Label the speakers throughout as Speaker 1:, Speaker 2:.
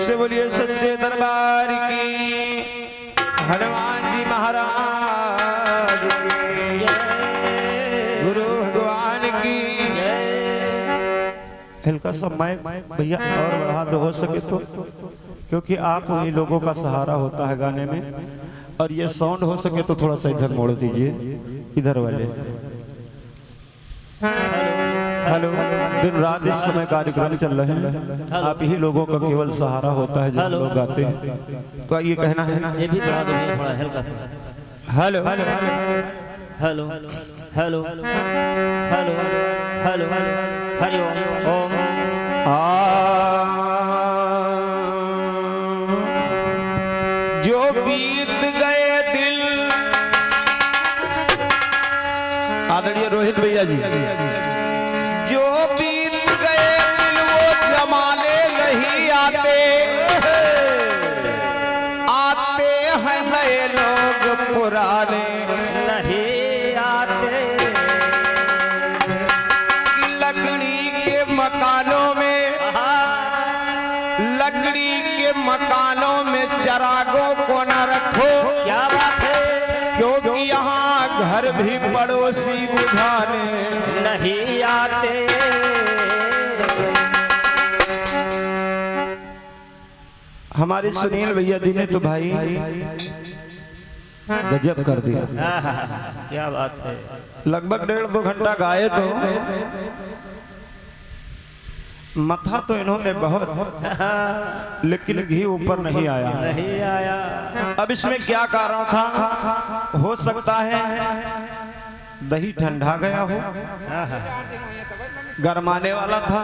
Speaker 1: से बोलिए सच्चे दरबार की, हनुमान जी महाराज की, गुरु भगवान की। हल्का सा माइक भैया और बढ़ा दो हो सके तो, क्योंकि आप उन्हीं लोगों का सहारा होता है गाने में। और ये साउंड हो सके तो थोड़ा सा इधर मोड़ दीजिए, इधर वाले। हेलो, दिन रात इस समय कार्यक्रम चल रहे हैं, आप ही लोगों का केवल सहारा होता है जब लोग गाते हैं। तो ये कहना है,
Speaker 2: ये भी बढ़ा दो थोड़ा हल्का सा।
Speaker 1: Hello
Speaker 2: hello hello hello hello hello Hari Om.
Speaker 1: जो बीत गए दिल, आदरणीय रोहित भैया जी, जो बीत गए दिल वो जमाने नहीं आते, आते हैं नए लोग पुराने
Speaker 2: नहीं आते।
Speaker 1: लकड़ी के मकानों में, लकड़ी के मकानों में चरागों को न रखो।
Speaker 2: क्या बात है,
Speaker 1: क्योंकि यहाँ घर भी पड़ोसी बुझाने
Speaker 2: नहीं आते।
Speaker 1: हमारे सुनील भैया जी ने तो भाई गजब कर दिया।
Speaker 2: क्या बात है,
Speaker 1: लगभग 1.5-2 घंटा गाए तो मथा तो इन्होंने बहुत, लेकिन घी ऊपर नहीं आया।
Speaker 2: नहीं आया।
Speaker 1: अब इसमें क्या कारण था? हो सकता है दही ठंडा गया हो, गरमाने वाला था,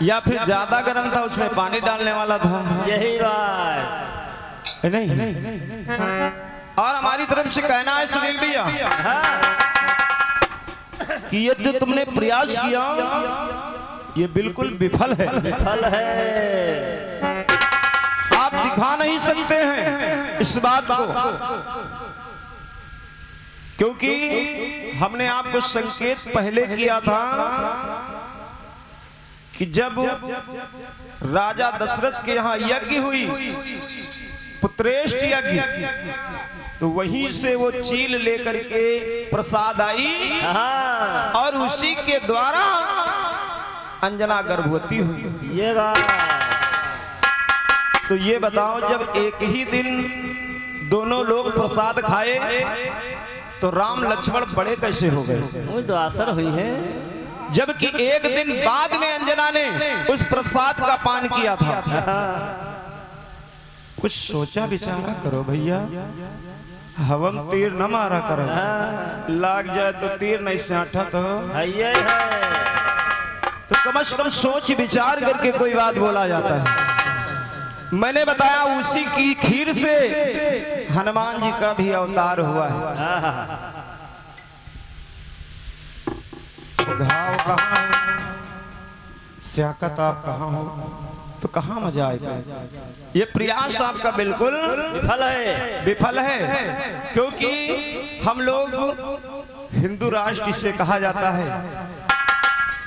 Speaker 1: या फिर ज्यादा गर्म था उसमें पानी डालने वाला था।
Speaker 2: यही बात
Speaker 1: नहीं। और हमारी तरफ से कहना है सुनील भैया कि ये जो तुमने प्रयास किया ये बिल्कुल विफल है।
Speaker 2: फल है।
Speaker 1: आप दिखा नहीं सकते हैं इस बात को, क्योंकि हमने आपको संकेत पहले किया था कि जब राजा दशरथ के यहाँ यज्ञ हुई, पुत्रेष्ठ यज्ञ, तो वहीं से वो चील लेकर के प्रसाद आई और उसी के द्वारा अंजना गर्भवती हुई।
Speaker 2: ये बात।
Speaker 1: तो ये बताओ, जब एक ही दिन दोनों लोग प्रसाद खाए तो राम लक्ष्मण बड़े कैसे हो गए?
Speaker 2: वो तो असर हुई है।
Speaker 1: जबकि एक दिन बाद में अंजना ने उस प्रसाद का पान किया था। कुछ सोचा विचारा करो भैया, हवम तीर न मारा करो, लाग जाए तो तीर नहीं साठा तो
Speaker 2: ये है।
Speaker 1: तो कम से कम सोच विचार करके कोई बात बोला जाता है। मैंने बताया उसी की खीर से हनुमान जी का भी अवतार हुआ है। घाव कहाँ है, स्याकत आप कहाँ हो, तो कहाँ मजा आएगा? ये प्रयास आपका बिल्कुल
Speaker 2: विफल है।
Speaker 1: विफल है, क्योंकि हम लोग हिंदू राष्ट्र इसे कहा जाता है।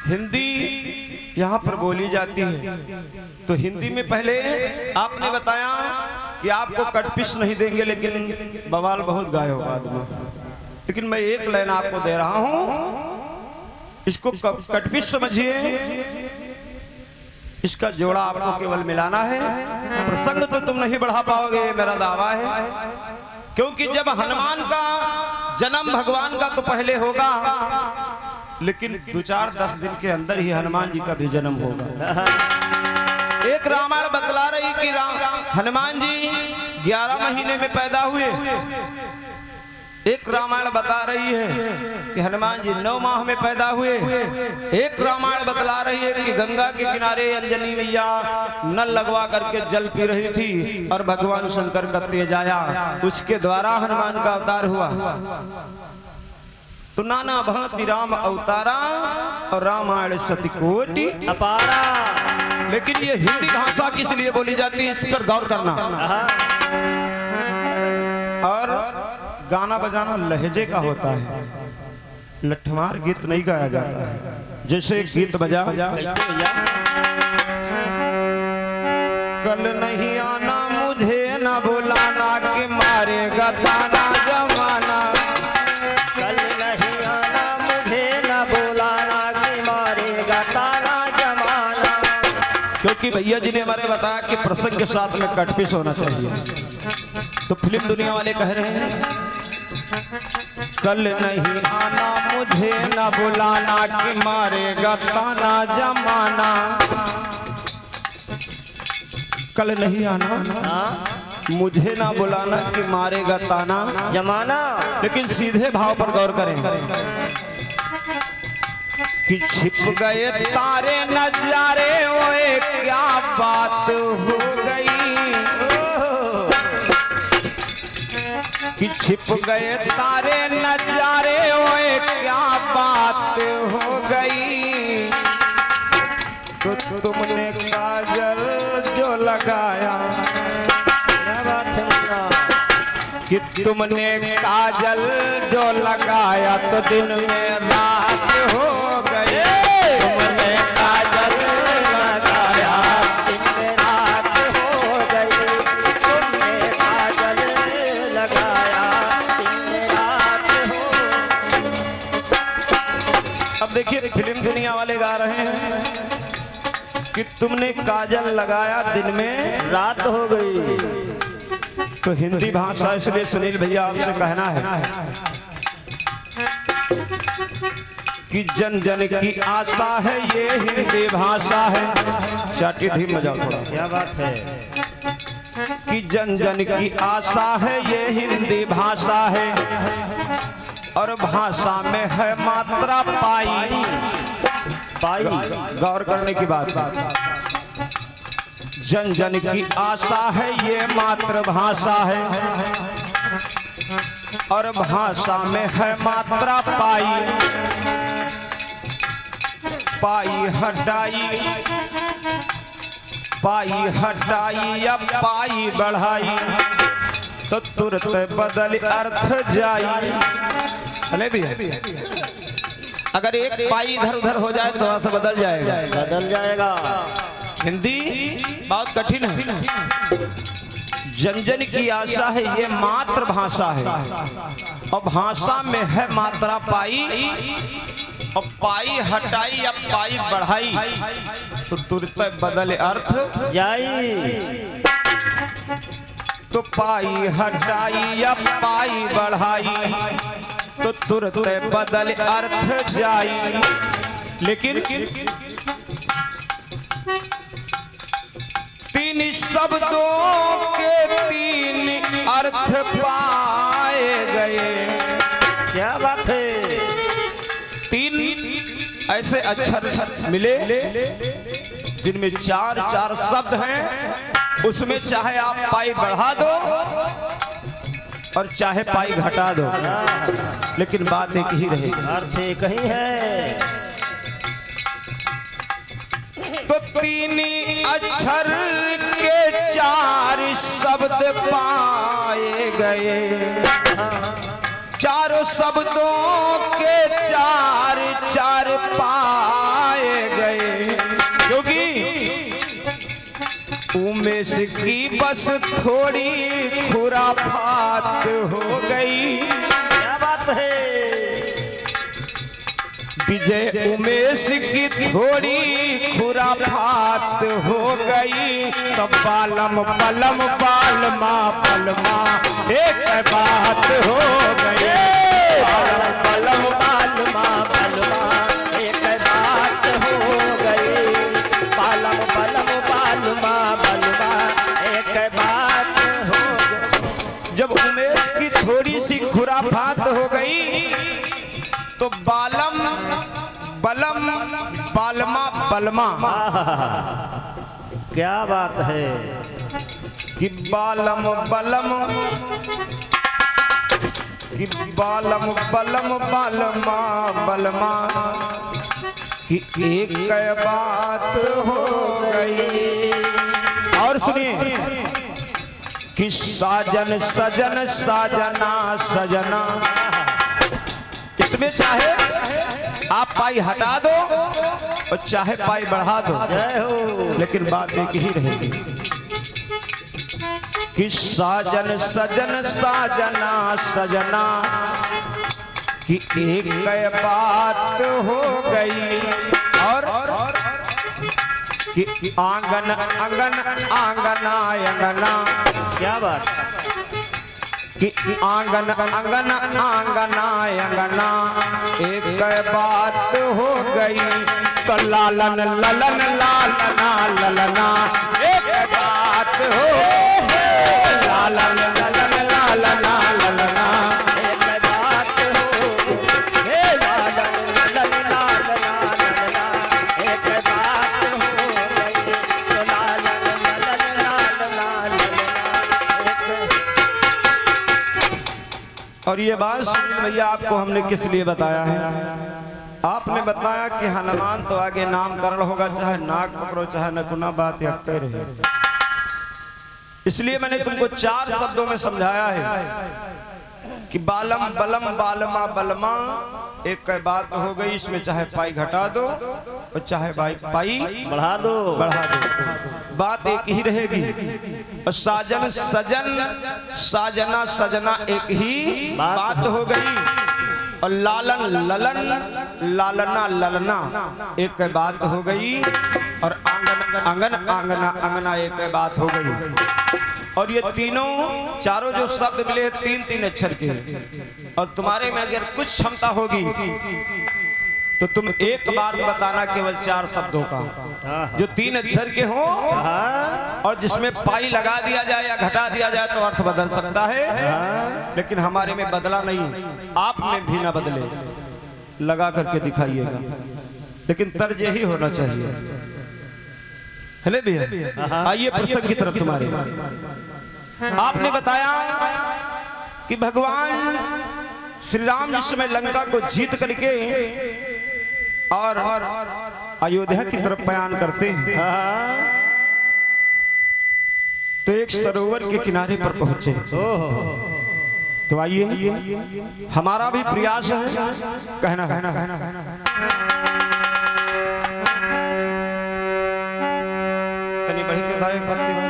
Speaker 1: हिंदी यहाँ पर बोली जाती है, तो हिंदी में पहले आपने बताया कि आपको कटपिस नहीं देंगे, लेकिन बवाल बहुत गाए हो बाद में। लेकिन मैं एक लाइन आपको दे रहा हूँ, इसको कटपिस समझिए, इसका जोड़ा आपको केवल मिलाना है, प्रसंग तो तुम नहीं बढ़ा पाओगे, मेरा दावा है। क्योंकि जब हनुमान का जन्म भगवान का तो पहले होगा, लेकिन 2-4-10 दिन के अंदर ही हनुमान जी का भी जन्म होगा। एक रामायण बतला रही कि हनुमान जी 11 महीने में पैदा हुए। एक रामायण बता रही है कि हनुमान जी 9 माह में पैदा हुए। एक रामायण बतला रही है कि गंगा के किनारे अंजनी मैया नल लगवा करके जल पी रही थी और भगवान शंकर का तेज आया, उसके द्वारा हनुमान का अवतार हुआ। तो नाना भांति राम अवतारा और रामायण सतिकोटि
Speaker 2: अपारा।
Speaker 1: लेकिन ये हिंदी भाषा किस लिए बोली जाती है, इस पर गौर करना। और गाना बजाना लहजे का होता है, लठमार गीत नहीं गाया जाता है। जैसे गीत बजा
Speaker 2: कैसे भैया?
Speaker 1: कल नहीं आना मुझे न बुलाना कि मारेगा ताना जमाना।
Speaker 2: कल नहीं आना मुझे न बुलाना कि मारेगा ताना जमाना।
Speaker 1: क्योंकि भैया जी ने हमारे बताया कि प्रसंग के साथ में कटपिश होना चाहिए, तो फिल्म दुनिया वाले कह रहे हैं कल नहीं आना मुझे न बुलाना कि मारेगा ताना जमाना। कल नहीं आना
Speaker 2: हाँ
Speaker 1: मुझे ना बुलाना कि मारेगा ताना
Speaker 2: जमाना।
Speaker 1: लेकिन सीधे भाव पर गौर करें कि छिप गए तारे नजारे ओए क्या बात हो गई। कि छिप गए तारे नजारे ओए क्या बात हो गई। तो तुमने काजल जो लगाया
Speaker 2: क्या बात है मुन्ना?
Speaker 1: कि तुमने काजल जो लगाया तो दिन में रात हो गई। तुमने काजल लगाया
Speaker 2: दिन में रात हो गई। तुमने काजल लगाया दिन में रात हो।
Speaker 1: अब देखिए फिल्म दुनिया वाले गा रहे हैं कि तुमने काजल लगाया दिन में
Speaker 2: रात हो गई।
Speaker 1: तो हिंदी भाषा इसलिए सुनील भैया आपसे कहना है कि जन जन की आशा है ये हिंदी भाषा है। चाटी धीम बजाओ थोड़ा।
Speaker 2: क्या बात है?
Speaker 1: कि जन जन की आशा है ये हिंदी भाषा है और भाषा में है मात्रा पाई।
Speaker 2: पाई
Speaker 1: गौर करने की बात, जन जन की आशा है ये मातृभाषा है और भाषा में है मात्रा पाई। पाई हटाई पाई हटाई या पाई बढ़ाई तो तुरंत बदल अर्थ जाई। अरे भी अगर एक पाई इधर उधर हो जाए तो अर्थ बदल जाएगा।
Speaker 2: बदल जाएगा।
Speaker 1: हिंदी बहुत कठिन है। जन जन की आशा है ये मातृभाषा है और भाषा में है मात्रा पाई और पाई हटाई या पाई बढ़ाई तो तुरंत बदले अर्थ
Speaker 2: जाई।
Speaker 1: तो पाई हटाई या पाई बढ़ाई तो तुरंत बदल अर्थ जाई। लेकिन तीन शब्दों के तीन अर्थ पाए गए।
Speaker 2: क्या बात है?
Speaker 1: तीन ऐसे अक्षर मिले जिनमें चार चार शब्द हैं। उसमें चाहे आप पाई बढ़ा दो और चाहे पाई घटा दो, लेकिन बात एक ही रहेगी।
Speaker 2: अर्थ एक ही है।
Speaker 1: तो तीन अक्षर के चार शब्द पाए गए। चारों शब्दों के चार चार पाए गए। क्योंकि उमेश की बस थोड़ी खुराफात हो गई।
Speaker 2: क्या बात है?
Speaker 1: विजय उमेश की थोड़ी खुराफात हो गई। तो बालम पलम बालमा पलमा एक बात हो गई।
Speaker 2: बालम पलम बालमा पलमा एक बात हो गई। बालम पलम बालमा पलमा एक बात हो गई।
Speaker 1: जब उमेश की थोड़ी सी खुराफात हो गई तो बालम बलम बालमा बलमा
Speaker 2: क्या बात है?
Speaker 1: कि बालम बलम कि बालम बलम बालमा बलमा कि एक बात हो गई। और सुनिए कि साजन सजन साजना सजना, इसमें चाहे आप पाई हटा दो और चाहे पाई बढ़ा दो,
Speaker 2: जय हो।
Speaker 1: लेकिन बात एक ही रहेगी। कि साजन सजन साजना सजना कि एक बात हो गई और कि आंगन अंगन आंगना अंगना
Speaker 2: क्या बात
Speaker 1: कि आंगन अंगन आंगना अंगना एक बात हो गई तो लालन ललन लालना ललना एक बात हो लालन ललन लालना ललना
Speaker 2: एक बात हो हे लालन ललन लालना ललना एक बात हो गई तो लालन ललन लालना ललना
Speaker 1: और ये बात सुनील भैया आपको हमने किस लिए बताया है? आपने बताया कि हनुमान तो आगे नामकरण होगा, चाहे नाक पकड़ो चाहे नकुना, बात या कह रहे। इसलिए मैंने तुमको 4 शब्दों में समझाया है कि बालम बलम बालमा बलमा एक बात हो गई। इसमें चाहे पाई घटा दो और चाहे पाई
Speaker 2: बढ़ा दो,
Speaker 1: बात एक ही रहेगी। और साजन सजन साजना सजना एक ही बात हो गई। और लालन ललन लालना ललना एक बात हो गई। और आंगन अंगन आंगना अंगना एक बात हो गई। और ये चारों जो शब्द मिले 3-3 अक्षर के, और तुम्हारे में अगर कुछ क्षमता होगी तो तुम एक बात बताना केवल 4 शब्दों का जो 3 अक्षर के हो, और जिसमें पाई लगा दिया जाए या घटा दिया जाए तो अर्थ बदल सकता है। लेकिन हमारे में बदला नहीं, आप में भी ना बदले, लगा करके दिखाइएगा। लेकिन तर्ज यही होना चाहिए। है भैया? आइए प्रसंग की तरफ तुम्हारे। आपने बताया कि भगवान श्री राम जिस समय लंका को जीत करके और अयोध्या की तरफ बयान करते हैं तो एक सरोवर के किनारे पर पहुंचे। तो आइए हमारा भी प्रयास है कहना तनी बढ़ी के दाए पत्ती भाई।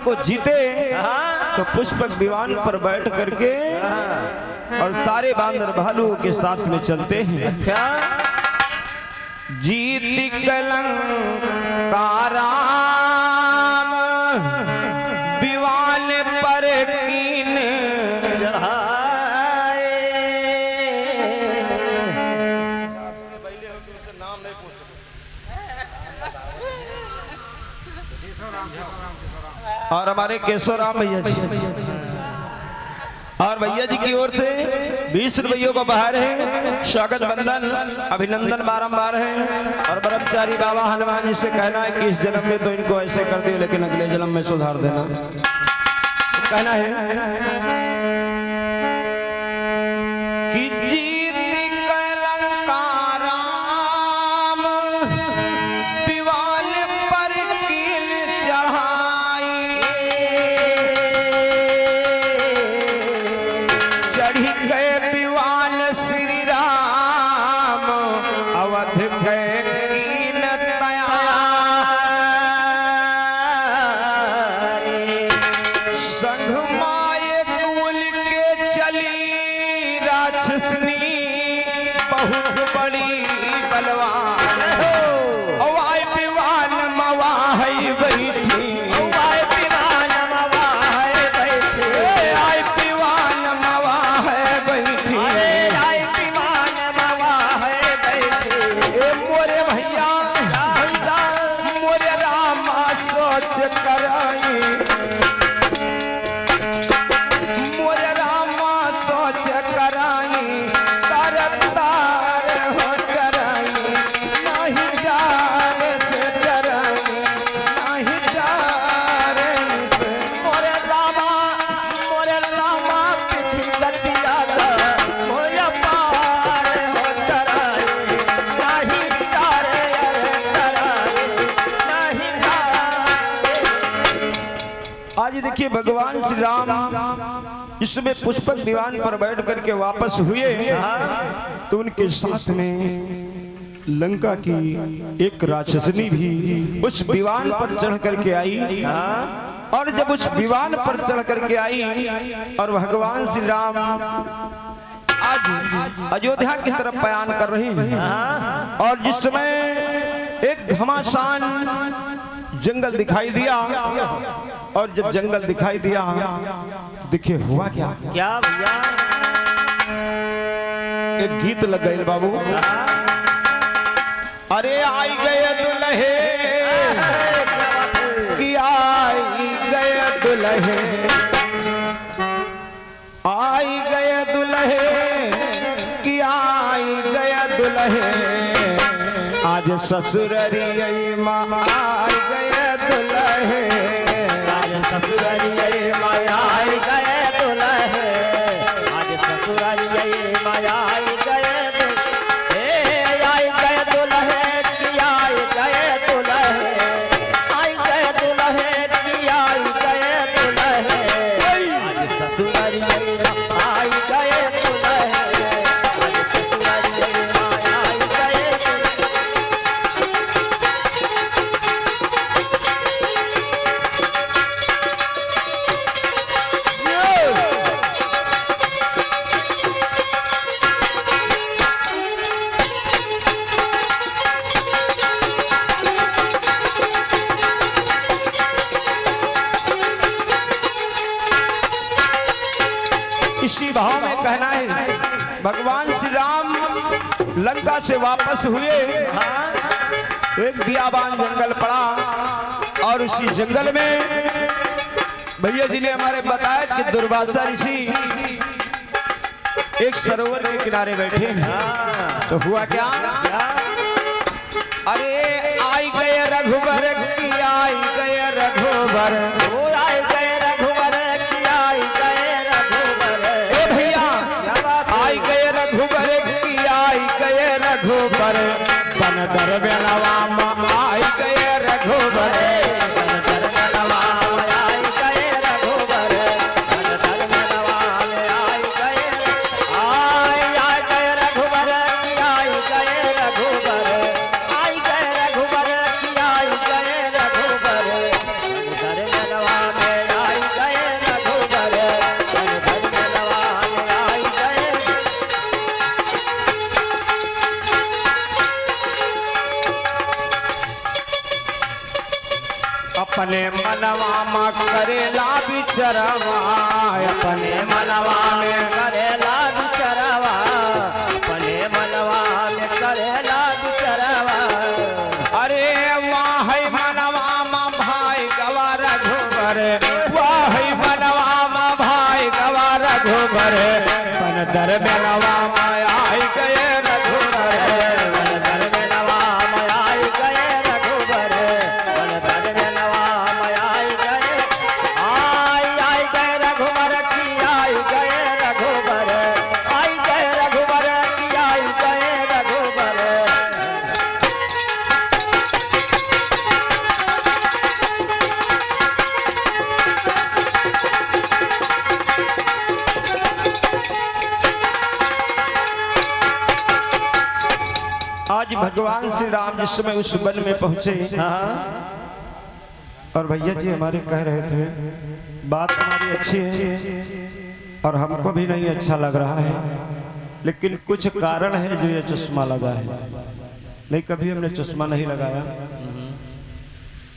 Speaker 1: को जीते तो पुष्पक विमान पर बैठ करके और सारे बांदर भालुओं के साथ में चलते हैं।
Speaker 2: अच्छा
Speaker 1: जीत कलंका राम विमान पर कीन
Speaker 2: चढ़ाए।
Speaker 1: और हमारे केशव राम भैया जी और भैया जी की ओर से 20 रुपयों का बाहर है, स्वागत बंधन अभिनंदन बारंबार है। और ब्रह्मचारी बाबा हनुमान जी से कहना है कि इस जन्म में तो इनको ऐसे कर दियो, लेकिन अगले जन्म में सुधार देना, कहना है कि जीत कलंकाराम विवाल पर कील चढ़ाई, चढ़ी गए विवान श्री राम अवध गए कीन तैयारी, संग माये कुल के चली राक्षसनी बहुत बड़ी बलवान, अवाय विवान मवाहई बैठी,
Speaker 2: आय पिवान मवाहै बैठी,
Speaker 1: आय विवान मवाहई बैठी,
Speaker 2: अरे आय पिवान मवाहै बैठी।
Speaker 1: ए मोरे भैया मोरे रामा सोच कराई, मोरे रामा सोच कराई, तरतार हो डराई, नहीं जाने से डराई, नहीं जाने से।
Speaker 2: मोरे रामा पिठी गतिया दा, मोया पार हो डराई, नहीं डरे अरे डराई, नहीं डरे।
Speaker 1: आज देखिए भगवान श्री राम इसमें पुष्पक दीवान पर बैठ करके वापस हुए, तो उनके साथ में लंका की एक राक्षसनी भी उस दीवान पर चढ़ करके आई। और जब उस दीवान पर चढ़ करके आई और भगवान श्री राम आज अयोध्या की तरफ बयान कर रही हैं, और जिस समय एक घमासान जंगल दिखाई दिया, और जब जंगल दिखाई दिया तो देखिए हुआ क्या,
Speaker 2: क्या भैया
Speaker 1: एक गीत लग गए बाबू। अरे आई गए दुल्हे कि आई गए दुल्हे, आई गए दुल्हे कि आई गए दुल्हे, आज ससुररी माँ आई गए दुल्हे,
Speaker 2: आज ससुरालिये माया आई गए दुल्हे, आज ससुरालिये माया आई गए दुल्हे, आई गए दुल्हे की आई गए दुल्हे, आई गए दुल्हे की आई गए दुल्हे, आज ससुरालिये आई गए दुल्हे, आज ससुरालिये माया आई गए दुल्हे।
Speaker 1: इसी भाव में कहना है भगवान श्री राम लंका से वापस हुए, एक बियाबान जंगल पड़ा, और उसी जंगल में भैया जी ने हमारे बताया कि दुर्वासा ऋषि एक सरोवर के किनारे बैठे हैं। तो हुआ क्या, अरे आई गए रघुबर की आई गए रघुबर,
Speaker 2: ओ आई गए रघुवर की आई गए रघुवर,
Speaker 1: ए भैया आई गए रघुबर की आई गए रघुबर, बन दरबेलवा में आई गए रघुबर, अपने मनवा में करेला बिचरवा, अपने मनवा में
Speaker 2: करेला बिचरवा, अपने मनवा में करेला बिचरवा,
Speaker 1: अरे वाह मनवा में भाई गवा रघुबर, वाह मनवा में भाई गवा रघुबर, धर में नवा माया गए रघुवर
Speaker 2: धर में नवा मयाई गए रघुबर धर में नवा मयाई गए आई गए रघुबर की आई गए रघुबर आई गए रघुबर की आई गए रघुबर
Speaker 1: आज भगवान श्री राम जिस समय उस वन में पहुंचे और भैया जी हमारे कह रहे थे बात हमारी अच्छी है और हमको भी नहीं अच्छा लग रहा है, लेकिन कुछ कारण है जो ये चश्मा लगा है। नहीं, कभी हमने चश्मा नहीं लगाया,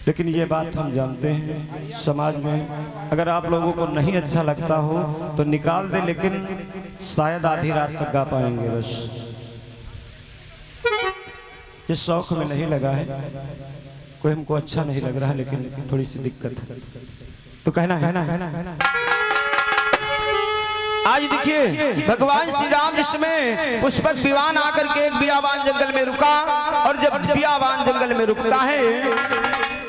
Speaker 1: लेकिन ये बात हम जानते हैं समाज में अगर आप लोगों को नहीं अच्छा लगता हो तो निकाल दे, लेकिन शायद आधी रात तक गा पाएंगे। बस ये शौक में नहीं लगा है, कोई हमको अच्छा नहीं लग रहा, लेकिन थोड़ी सी दिक्कत है तो कहना है। आज देखिए भगवान श्री राम जिसमें पुष्पक विमान आकर के एक बियावान जंगल में रुका, और जब बियावान जंगल में रुकता है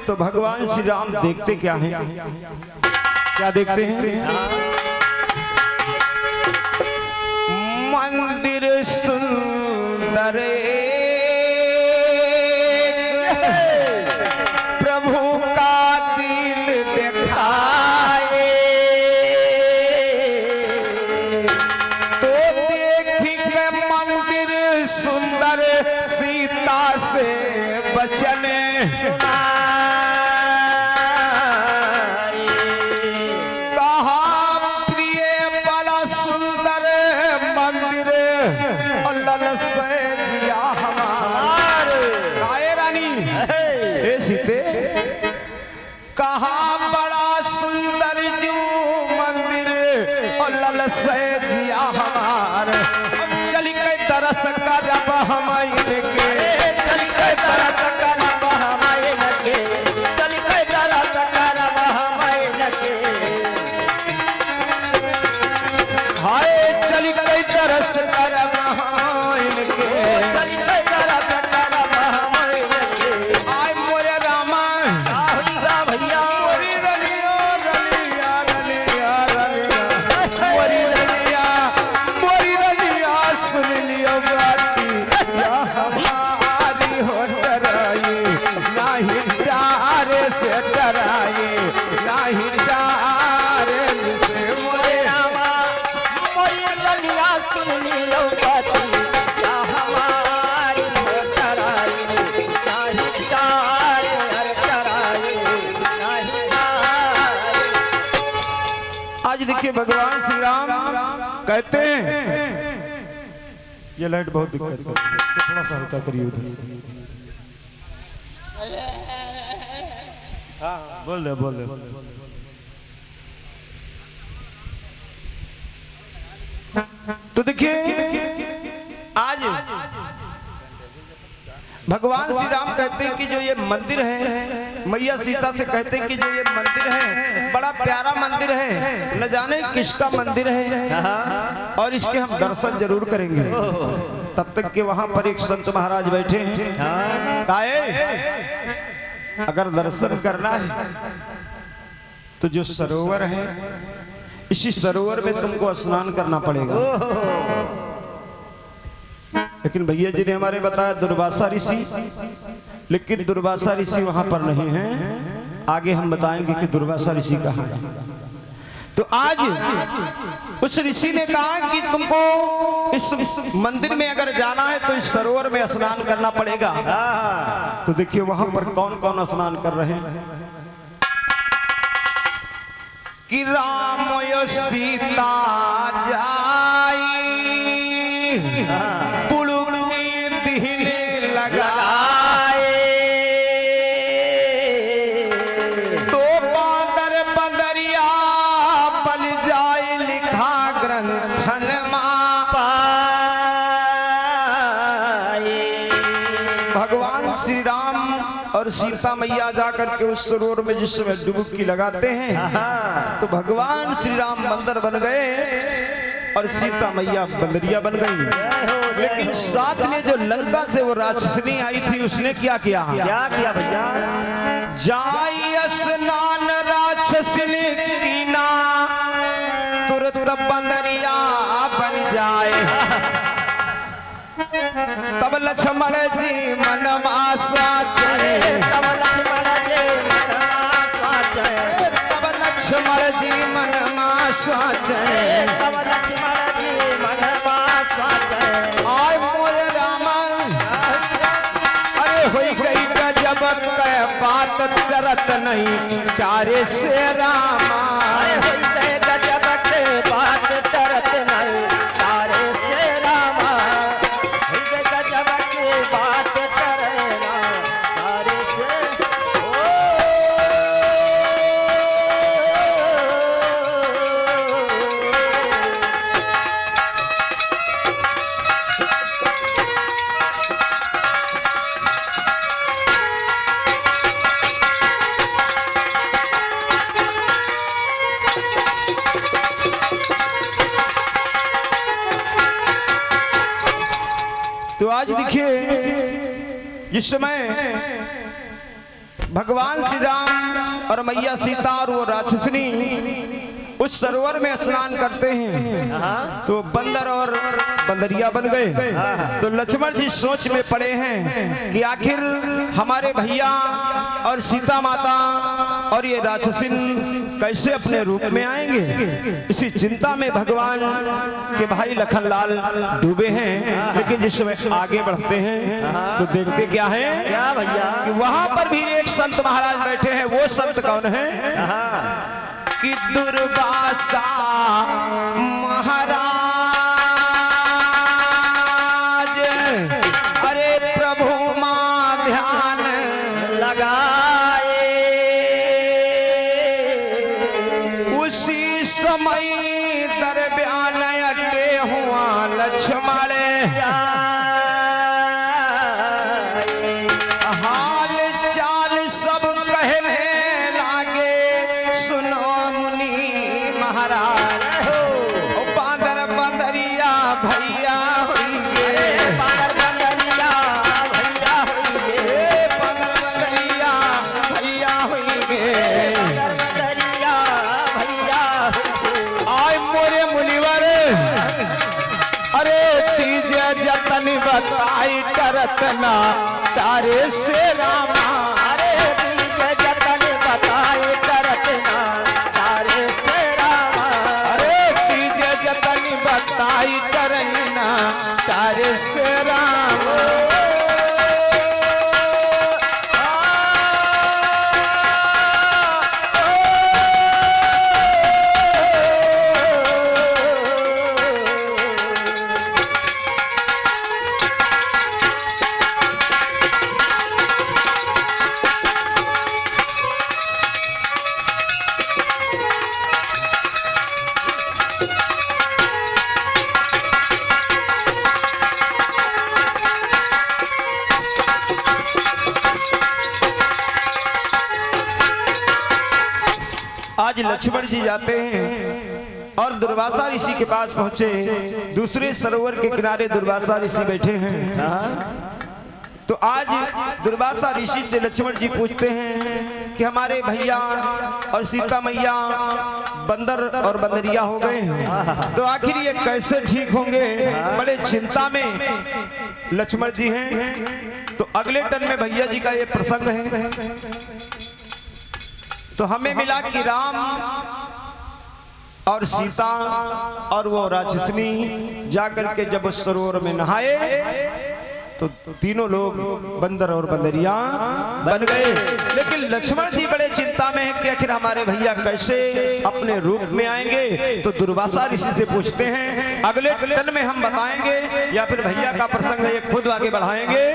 Speaker 1: तो भगवान श्री राम देखते क्या हैं, क्या देखते हैं? मंदिर सुंदर प्रभु का दिल दिखाए, तो देखी के मंदिर सुंदर सीता से बचन कहा प्रिय बड़ा सुंदर मंदिर अल्लाह से दिया हमार आए रानी सीते कहा बड़ा सुंदर जो मंदिर और लल से जिया हमार चली के तरस करब हम इनके चली के तरस करब हम इनके चली के तरस करब हम इनके हाय चली के तरस करब हम इनके चली के तरस करब हम इनके आय मोरे रामा भैया मोरी रलिया रलिया रलिया रलिया मोरी रलिया सुन लियो बाती या हमारी हो डराई नहीं प्यारे से डराई नहीं प्यारे से मोरे रामा मोरी रलिया सुन लियो बाती या हमारी हो डराई नहीं प्यारे आज देखिए भगवान श्री राम कहते हैं ये लाइट बहुत दिक्कत करती है, इसको थोड़ा सा हल्का करिए उधर। बोल दे बोल दे। तो देखिए आज भगवान श्री राम कहते हैं कि जो ये मंदिर है, मैया सीता से कहते हैं कि जो ये मंदिर है बड़ा प्यारा मंदिर है, न जाने किसका मंदिर है और इसके हम दर्शन जरूर करेंगे। तब तक कि वहां पर एक संत महाराज बैठे हैं, काहे अगर दर्शन करना है तो जो सरोवर है इसी सरोवर में तुमको स्नान करना पड़ेगा। लेकिन भैया जी ने हमारे बताया दुर्वासा ऋषि, लेकिन दुर्वासा ऋषि वहां पर नहीं है, आगे हम बताएंगे कि दुर्वासा ऋषि कहाँ है। तो आज उस ऋषि ने कहा कि तुमको इस मंदिर में अगर जाना है तो इस सरोवर में स्नान करना पड़ेगा। तो देखिए वहां पर कौन कौन स्नान कर रहे हैं कि राम यो सीता जाई पुलुनी दिहने लगाए, तो बादर बदरिया बल जाए लिखा ग्रंथन पाए। भगवान श्री राम और सीता मैया जाकर के उस सरोवर में जिस समय डुबकी लगाते हैं तो भगवान श्री राम मंदिर बन गए और सीता मैया बंदरिया बन गई। लेकिन साथ में जो लंका से वो राक्षसनी आई थी उसने क्या किया?
Speaker 2: क्या किया भैया?
Speaker 1: जाई स्नान राक्षसनी कीना तुरंत बंदरिया बन जाए। तब लक्ष्मण जी मन सोचे,
Speaker 2: तब लक्ष्मण जी मन सोचे,
Speaker 1: तब लक्ष्मण जी मन सोचे,
Speaker 2: तब लक्ष्मण जी मन सोचे।
Speaker 1: आय मोरे रामा, अरे होई गई गजब के बात करत नहीं प्यारे से रामा।
Speaker 2: होई गई गजब के बात करत नहीं प्यारे से रामा। होई गई गजब के बात करना प्यारे से।
Speaker 1: तो आज देखिए जिस समय भगवान श्री राम और मैया सीता और वो राक्षसनी उस सरोवर में स्नान करते हैं तो बंदर और बंदरिया बन गए। तो लक्ष्मण जी सोच में पड़े हैं कि आखिर हमारे भैया और सीता माता और ये राक्षसिन कैसे अपने रूप में आएंगे। इसी चिंता में भगवान के भाई लखनलाल डूबे हैं। लेकिन जिस समय आगे बढ़ते हैं तो देखते क्या है
Speaker 2: क्या भैया?
Speaker 1: कि वहां पर भी एक संत महाराज बैठे हैं। वो संत कौन है? कि दुर्वासा महाराज, अरे प्रभु मां ध्यान
Speaker 2: लगाए।
Speaker 1: उसी समय दरब्यान अटे हुआ लक्ष्मण, हाल चाल सब कहने लागे सुनो मुनि महाराज। ओ बांदर बंदरिया भैया होइगे,
Speaker 2: बादल बंदरिया भैया होइगे,
Speaker 1: बांदर बंदरिया भैया होइगे।
Speaker 2: बादल बंदरिया भैया होइगे।
Speaker 1: आय मोरे मुनिवर, अरे तीज जतन बताई करत ना तारे से रामा।
Speaker 2: अरे बीज जतन बताए करत ना तारे से रामा।
Speaker 1: अरे तीज जतन बताई करना तारे से राम। आज लक्ष्मण जी जाते हैं और दुर्वासा ऋषि के पास पहुंचे। दूसरे सरोवर के किनारे दुर्वासा ऋषि बैठे हैं। तो आज दुर्वासा ऋषि से लक्ष्मण जी पूछते हैं कि हमारे भैया और सीता मैया बंदर और बंदरिया हो गए हैं, तो आखिर ये कैसे ठीक होंगे। बड़े चिंता में लक्ष्मण जी हैं। तो अगले टन में भैया जी का ये प्रसंग है। तो हमें मिला कि राम और सीता और वो राक्षसनी जाकर के जब उस सरोवर में नहाए तो तीनों लोग बंदर और बंदरिया बन गए। लेकिन लक्ष्मण जी बड़े चिंता में हैं कि आखिर हमारे भैया कैसे अपने रूप में आएंगे। तो दुर्वासा ऋषि से पूछते हैं, अगले टन में हम बताएंगे या फिर भैया का प्रसंग है ये खुद आगे बढ़ाएंगे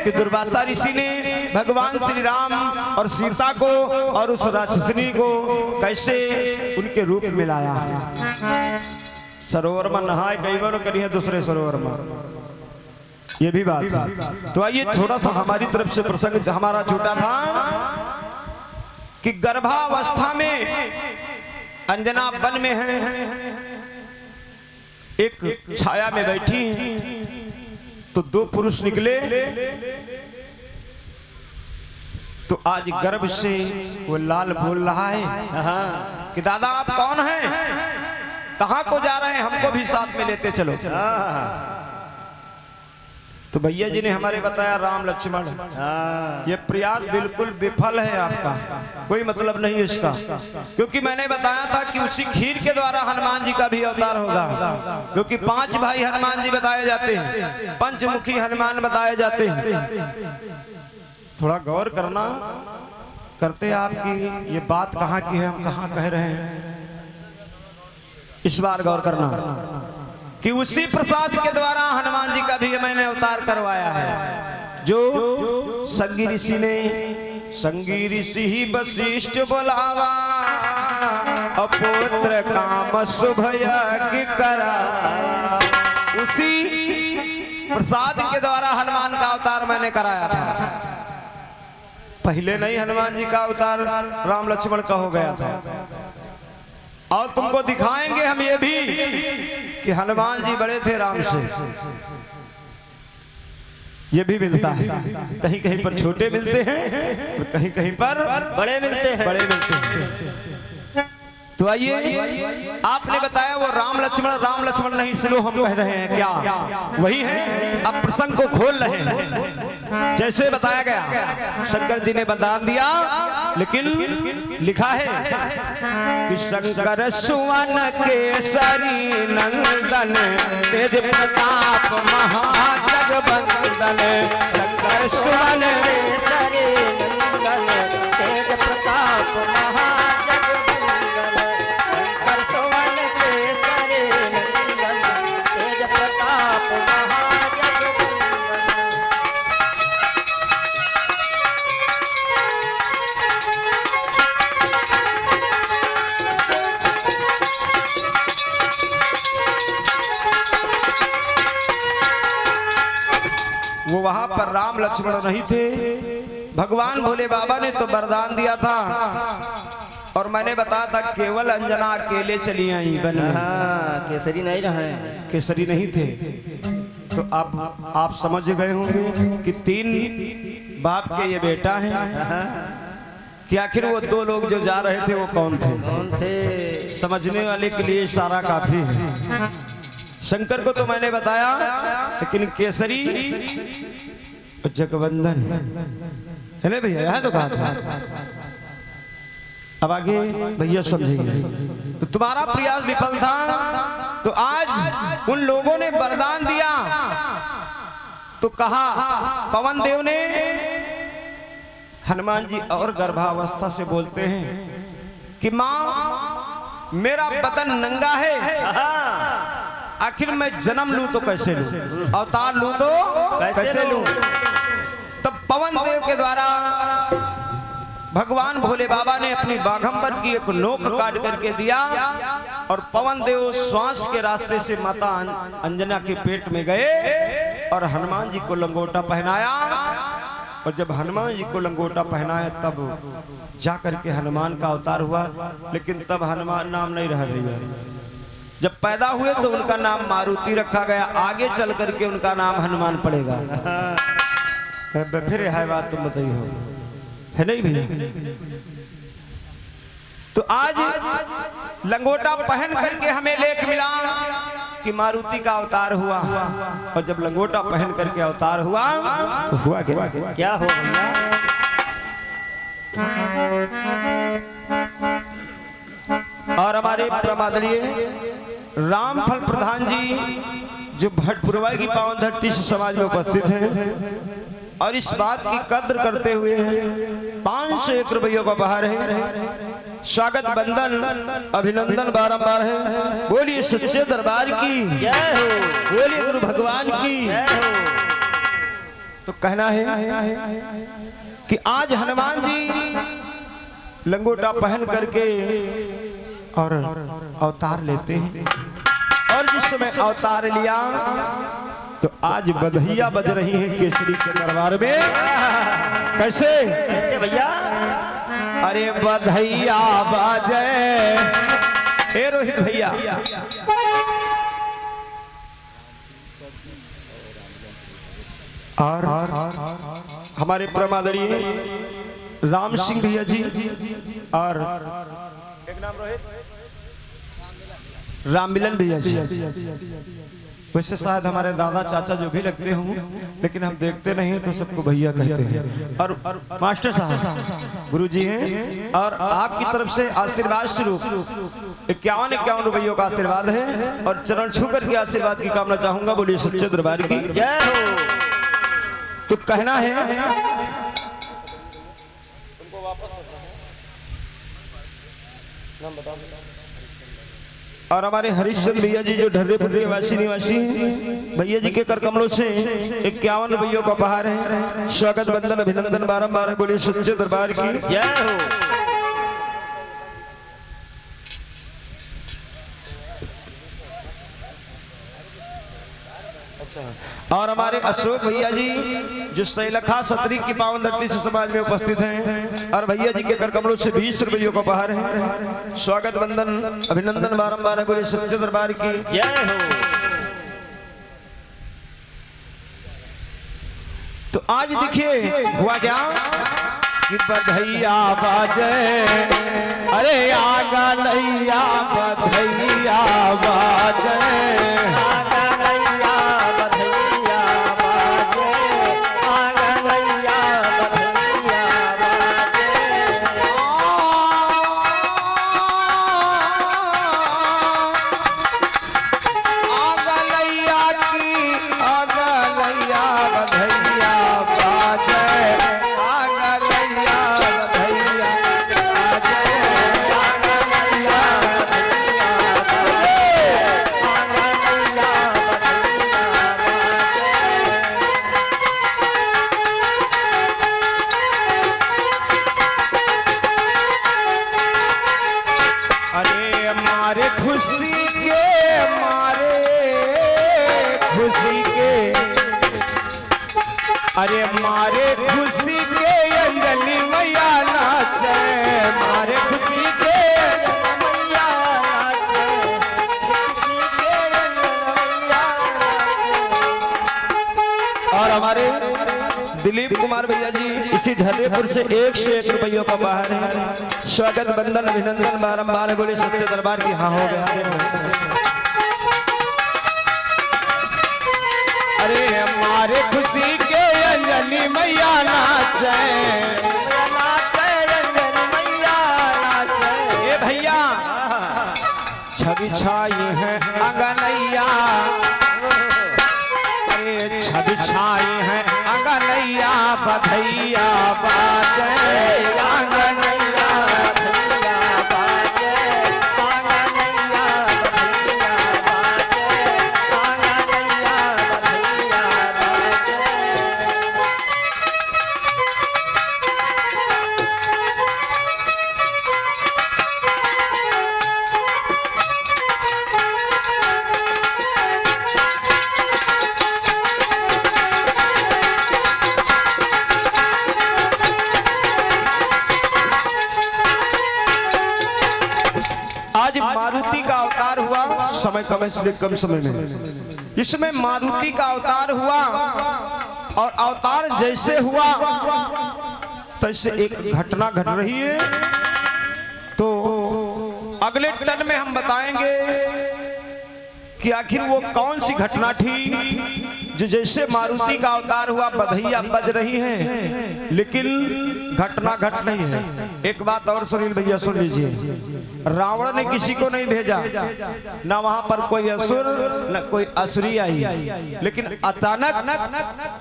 Speaker 1: कि दुर्वासा ऋषि ने भगवान श्री राम और सीता को और उस राक्षसनी को कैसे उनके रूप में लाया। सरोवर में नहाए कई बार करिए दूसरे सरोवर में, ये भी बात है। तो आइए थोड़ा सा हमारी तरफ से प्रसंग हमारा छूटा था कि गर्भावस्था में अंजना वन में है एक छाया में बैठी हैं, तो दो पुरुष निकले। तो आज गर्भ से वो लाल बोल रहा है कि दादा आप कौन हैं, कहां को जा रहे हैं, हमको भी साथ में लेते चलो। तो भैया जी ने हमारे बताया राम लक्ष्मण, ये प्रयास बिल्कुल विफल है आपका, कोई मतलब नहीं इसका, क्योंकि मैंने बताया था कि उसी खीर के द्वारा हनुमान जी का भी अवतार होगा, क्योंकि 5 भाई हनुमान जी बताए जाते हैं, पंचमुखी हनुमान बताए जाते हैं। थोड़ा गौर करना, करते आपकी ये बात कहाँ की है, हम कहाँ कह रहे हैं, इस बार गौर करना कि उसी प्रसाद के द्वारा हनुमान जी का भी मैंने अवतार करवाया है, जो संगी ऋषि ने, संगी ऋषि ही वशिष्ठ बुलावा, अपुत्र काम शुभ यज्ञ करा। उसी प्रसाद के द्वारा हनुमान का अवतार मैंने कराया था, पहले नहीं हनुमान जी का अवतार राम लक्ष्मण का हो गया था। और तुमको दिखाएंगे हम ये भी कि हनुमान जी बड़े थे राम से, ये भी मिलता है, कहीं कहीं पर छोटे मिलते हैं और कहीं कहीं पर
Speaker 2: बड़े मिलते हैं,
Speaker 1: बड़े मिलते हैं। तो आइए, आपने बताया वो राम लक्ष्मण नहीं, सुनो हम कह रहे हैं क्या वही है, अब प्रसंग को खोल रहे हैं। जैसे बताया गया शंकर जी ने वरदान दिया, लेकिन लिखा है कि शंकर सुवन केसरी नंदन, तेज प्रताप महाजगवंदन। शंकर सुवन केसरी नंदन, तेज प्रताप महाजगवंदन। शंकर सुवन केसरी नंदन, तेज प्रताप महाजगवंदन। वो वहां पर राम लक्ष्मण नहीं थे, भगवान भोले बाबा ने तो वरदान दिया था, और मैंने बताया था केवल अंजना अकेले चली आई बन में,
Speaker 2: केसरी नहीं रहे,
Speaker 1: केसरी नहीं थे। तो अब आप समझ गए होंगे कि 3 बाप के ये बेटा हैं, कि आखिर वो 2 लोग जो जा रहे थे वो कौन थे?
Speaker 2: कौन थे? समझने
Speaker 1: वाले के लिए इशारा काफी है। शंकर को तो मैंने बताया, लेकिन केसरी जगवंदन है ना भैया, यहाँ तो कहा था। अब आगे भैया समझेंगे। तो तुम्हारा प्रयास विफल था, तो आज उन लोगों ने वरदान दिया, तो कहा पवन देव ने, हनुमान जी और गर्भावस्था से बोलते हैं कि माँ मेरा बदन नंगा है, आखिर मैं जन्म लूं तो कैसे लूं, अवतार लूं तो कैसे लूं। तब पवन देव के द्वारा भगवान भोले बाबा ने अपनी बाघंबर की एक नोक काट करके दिया, और पवन देव श्वास के रास्ते से माता अंजना के पेट में गए और हनुमान जी को लंगोटा पहनाया। और जब हनुमान जी को लंगोटा पहनाया तब जाकर के हनुमान का अवतार हुआ, लेकिन तब हनुमान नाम नहीं रहा भैया। जब पैदा हुए तो उनका नाम मारुति रखा गया, आगे चल करके उनका नाम हनुमान पड़ेगा। फिर है बात, तुम बताइए हो है नहीं भैया। तो आज लंगोटा पहन करके हमें लेख मिला कि मारुति का अवतार हुआ, और जब लंगोटा पहन करके अवतार हुआ तो हुआ
Speaker 2: क्या हो गया?
Speaker 1: और हमारे प्रमादनीय रामफल प्रधान जी, जो भटपुरवा की पावन धरती से समाज में उपस्थित हैं, और इस बात की कद्र करते हुए 501 रुपयों का बाहर है, स्वागत बंदन अभिनंदन बारंबार है। बोलिए सच्चे दरबार की
Speaker 2: जय हो,
Speaker 1: बोलिए गुरु भगवान की। तो कहना है कि आज हनुमान जी लंगोटा पहन करके और अवतार लेते हैं, और जिस समय अवतार लिया तो आज बधाइयां बज रही हैं केसरी के दरबार में। कैसे
Speaker 2: कैसे भैया?
Speaker 1: अरे बधाइया बाजे, हे रोहित भैया, और हमारे परमादरणीय राम सिंह भैया जी और एक नाम रोहित राममिलन भैया जी। वैसे शायद हमारे दादा चाचा जो भी लगते हों, लेकिन हम देखते नहीं तो सबको भैया कहते हैं। और मास्टर साहब गुरु जी हैं और आपकी तरफ से आशीर्वाद स्वरूप 51 रुपयों का आशीर्वाद है और चरण छू करके आशीर्वाद की कामना चाहूंगा। बोलिए सच्चे दरबार की
Speaker 2: जय हो।
Speaker 1: तो कहना है और हमारे हरिश्चंद्र भैया जी जो ढर्रेपुर के वासी निवासी भैया जी के कर कमलों से 51 रुपयों का उपहार है। स्वागत बंदन अभिनंदन बारंबार है। बोलिए सच्चे दरबार की
Speaker 2: जय हो।
Speaker 1: और हमारे अशोक भैया जी जो सैलखा सतरी की पावन धरती से समाज में उपस्थित हैं और भैया जी के कर कमलों से 20 रुपयों का उपहार है। स्वागत वंदन अभिनंदन बारंबार है। बोले सच्चे दरबार की
Speaker 2: जय हो।
Speaker 1: तो आज देखिए हुआ क्या कि बधैया बाजे, अरे आगा नैया बधैया बाजे, अरे मारे खुशी के अंजलि मैया नाचे, मारे खुशी के मैया नाचे, खुशी के मैया नाचे। और हमारे दिलीप कुमार भैया जी इसी ढर्रेपुर से 101 रुपयों का उपहार है। स्वागत बंदन अभिनंदन बारंबार। बोले सच्चे दरबार की हाँ हो गया। अरे हमारे खुशी के अंजलि मैया नाचे, नाचे अंजलि मैया नाचे। ये भैया छवि छाई है अंगनैया, अरे छवि छाई है अंगनैया बधैया बाजे, अंगनैया बधैया बाजे, अंगनैया बधैया बाजे, अंगनैया बधैया बाजे। आज मारुति का अवतार हुआ समय से कम समय में। इसमें मारुति का अवतार हुआ और अवतार जैसे हुआ तैसे एक घटना घट रही है। तो अगले टर्न में हम बताएंगे कि आखिर वो कौन सी घटना थी जो जैसे मारुति का अवतार हुआ बधैया बज रही है, लेकिन घटना घट नहीं है। एक बात और सुनील भैया सुन लीजिए, रावण ने किसी को नहीं भेजा, ना वहां पर कोई असुर न कोई असुरी आई, लेकिन अचानक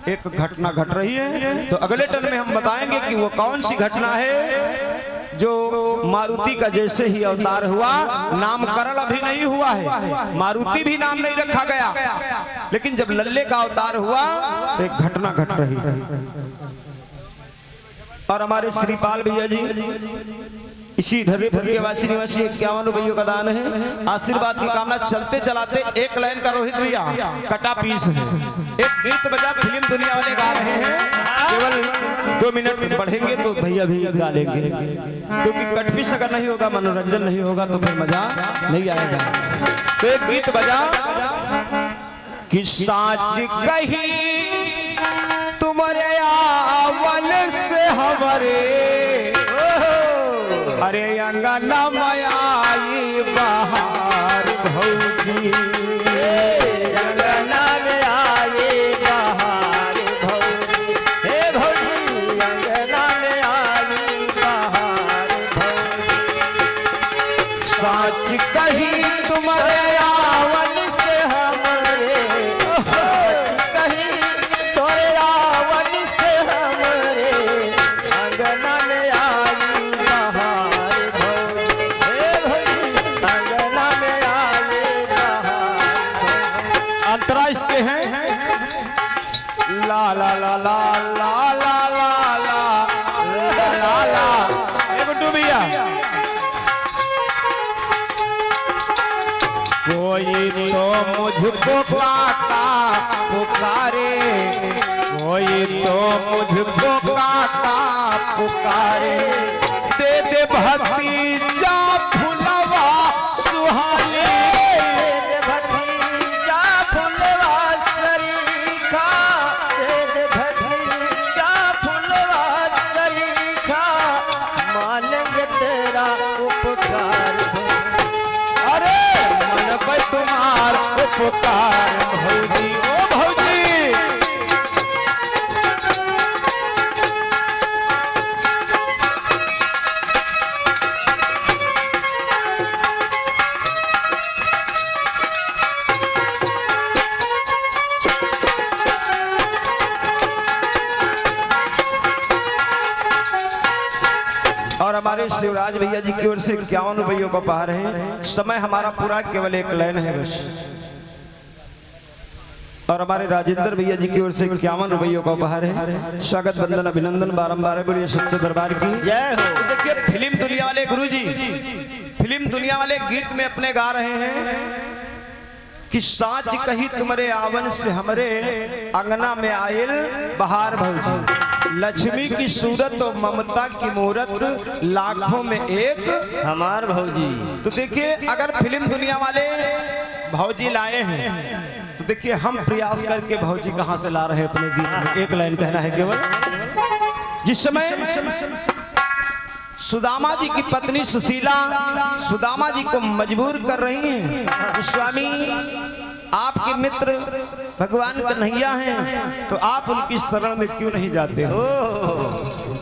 Speaker 1: एक घटना घट रही है। तो अगले टर्न में हम बताएंगे कि वो कौन सी घटना है जो मारुति का जैसे ही अवतार हुआ, नामकरण अभी नहीं हुआ है, मारुति भी नाम नहीं रखा गया, लेकिन जब लल्ले का अवतार हुआ तो एक घटना घट रही है। और हमारे श्रीपाल भैया जी इसी ढर्रेपुर के वासी निवासी 51 रुपयों का दान है। आशीर्वाद की कामना चलते चलाते एक लाइन का रोहित भैया कटा पीस है। एक गीत बजा फिल्म दुनिया वाले गा रहे हैं, केवल 2 मिनट बढ़ेंगे तो भैया भी गा लेंगे, क्योंकि कट पीस अगर नहीं होगा, मनोरंजन नहीं होगा तो फिर मजा नहीं आएगा। तो एक गीत बजा कि साच कही हरे अरे अंगना माई बहार भौजी
Speaker 2: अंगना में आई बहार भौजी हे भौजी अंगना में आई बहार भौजी
Speaker 1: साच कही तुम्हारे
Speaker 2: रावण से हमरे कहीं तोरे रावण से हमरे अंगना में आई बहार भौजी हे भौजी अंगना में आई बहार
Speaker 1: अंतरा इसके हैं ला ला ला ला ला ला ला ला ला ला ए गुड्डू भैया कोई तो मुझको काका पुकारे कोई तो मुझको काका पुकारे दे दे भक्ति जा फुलवा सुहाने
Speaker 2: भतीजा फुलवा सरीखा भतीजा फुलवा सरीखा मानेंगे तेरा उपकार
Speaker 1: अरे मन पर तुम्हार उपकार भौजी ओ भौजी और हमारे शिवराज भैया जी की ओर से 51 रुपयों का उपहार है। समय हमारा पूरा केवल एक लाइन है बस। और हमारे राजेंद्र भैया जी की ओर से 51 रुपयों का उपहार है। स्वागत वंदन अभिनंदन बारंबार बोलिए सच्चे दरबार की
Speaker 2: जय हो।
Speaker 1: तो देखिए फिल्म दुनिया वाले गुरुजी फिल्म दुनिया वाले गीत में अपने गा रहे हैं कि साच कही तुम्हारे आवन से हमरे अंगना में आयल बहार भौजी लक्ष्मी की सूरत और ममता की मूरत लाखों में एक
Speaker 2: हमार भौजी
Speaker 1: तो देखिए अगर फिल्म दुनिया वाले भौजी लाए हैं तो देखिए हम प्रयास करके भौजी कहां से ला रहे हैं अपने गीत में। एक लाइन कहना है केवल जिस समय सुदामा जी की पत्नी सुशीला सुदामा जी को मजबूर कर रही हैं कि स्वामी आपके मित्र भगवान कन्हैया हैं तो आप उनकी शरण में क्यों नहीं जाते हो।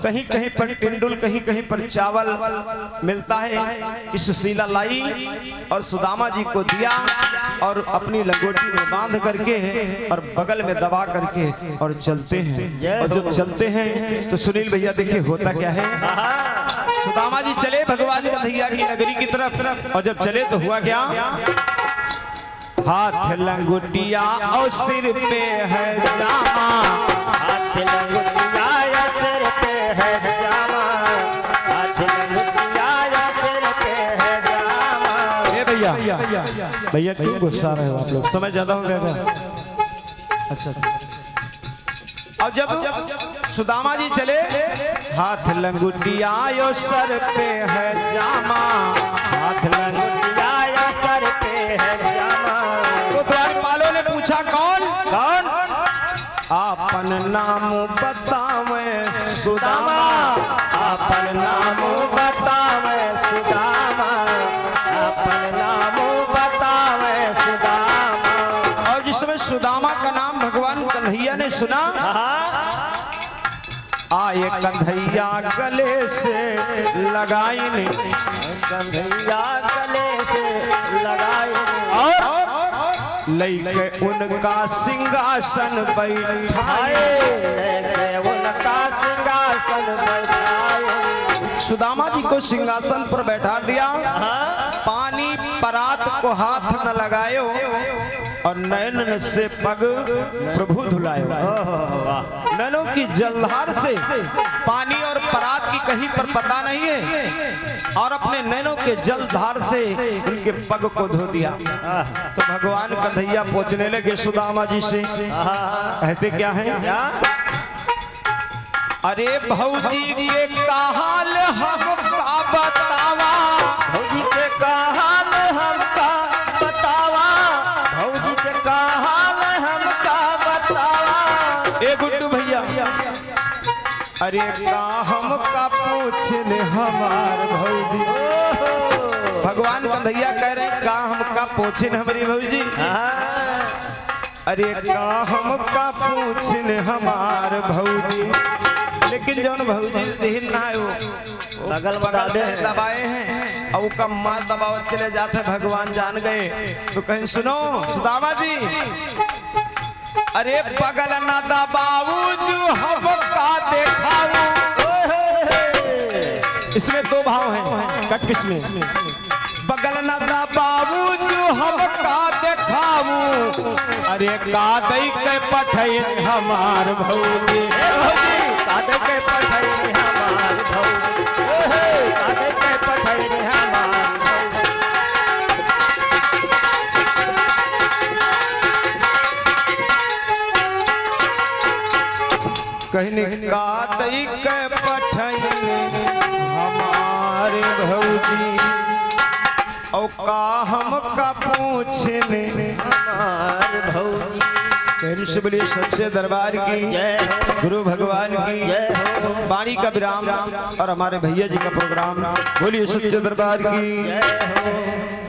Speaker 1: कहीं कहीं पर टिंडुल कहीं कहीं पर चावल मिलता है कि सुशीला लाई और सुदामा जी को दिया और अपनी लंगोटी में बांध करके और बगल में दबा करके और चलते हैं। और जब चलते हैं तो सुनील भैया देखिए होता क्या है सुदामा जी चले भगवान कन्हैया की नगरी की तरफ और जब चले तो हुआ क्या हाथ लंगोटिया और सिर पे है जामा
Speaker 2: हाथ लंगोटिया या सिर पे है जामा हाथ लंगोटिया या सिर पे है जामा।
Speaker 1: ए भैया भैया क्यों गुस्सा रहे हो आप लोग समय ज्यादा हो गया क्या। अच्छा और जब सुदामा जी चले हाथ लंगोटिया यो सर पे है जामा
Speaker 2: हाथ लंगोटिया या सर पे है जामा।
Speaker 1: तो द्वारपालों ने पूछा कौन
Speaker 2: कौन
Speaker 1: आपन नाम बतावे सुदामा
Speaker 2: आपन नाम बतावे सुदामा आपन नाम बतावे सुदामा।
Speaker 1: और जिस समय सुदामा का नाम भगवान कन्हैया ने सुना आए कन्हैया गले से लगाई
Speaker 2: कन्हैया गले से लगाए
Speaker 1: और लइके उनका सिंहासन बैठाए
Speaker 2: उनका सिंहासन बैठाए।
Speaker 1: सुदामा जी को सिंहासन पर बैठा दिया पानी परात को हाथ न लगायो और नयन से पग प्रभु धुलायो। नैनों की जलधार से पानी और परात की कहीं पर पता नहीं है और अपने नैनों के जलधार से उनके पग को धो दिया। तो भगवान कन्हैया पूछने लगे सुदामा जी से कहते क्या है अरे भौजी के का हाल हमका बतावा
Speaker 2: भौजी के का हाल हमका बतावा भौजी के का हाल हमका बतावा।
Speaker 1: ए गुड्डू भैया अरे का हम का पूछने हमार भौजी। भगवान कन्हैया कह रहे का हम का पूछने हमारी भौजी। अरे का हम का पूछने हमार भौजी। लेकिन जौन भौजी दिन ना है वो
Speaker 2: बगल
Speaker 1: में दबाए हैं और का मार दबाव चले जाते भगवान जान गए। तो कहीं सुनो सुदामा जी, अरे बगल ना दबाऊ जो हम का देखाऊ। इसमें दो भाव हैं कटपिश में। बगल ना दबाऊ जो हम का देखाऊ। अरे का दई के पठै हमार भौजी।
Speaker 2: का दई के पठै हमार भौजी। का दई के पठै हमार
Speaker 1: कहने का दई के पठैने हमारे भौजी। और का हम का पूछने
Speaker 2: हमार भौजी।
Speaker 1: कहने से बोलिए सच्चे दरबार की
Speaker 2: जय हो,
Speaker 1: गुरु भगवान की
Speaker 2: जय हो।
Speaker 1: वाणी का विराम और हमारे भैया जी का प्रोग्राम बोलिए सच्चे दरबार की
Speaker 2: जय हो।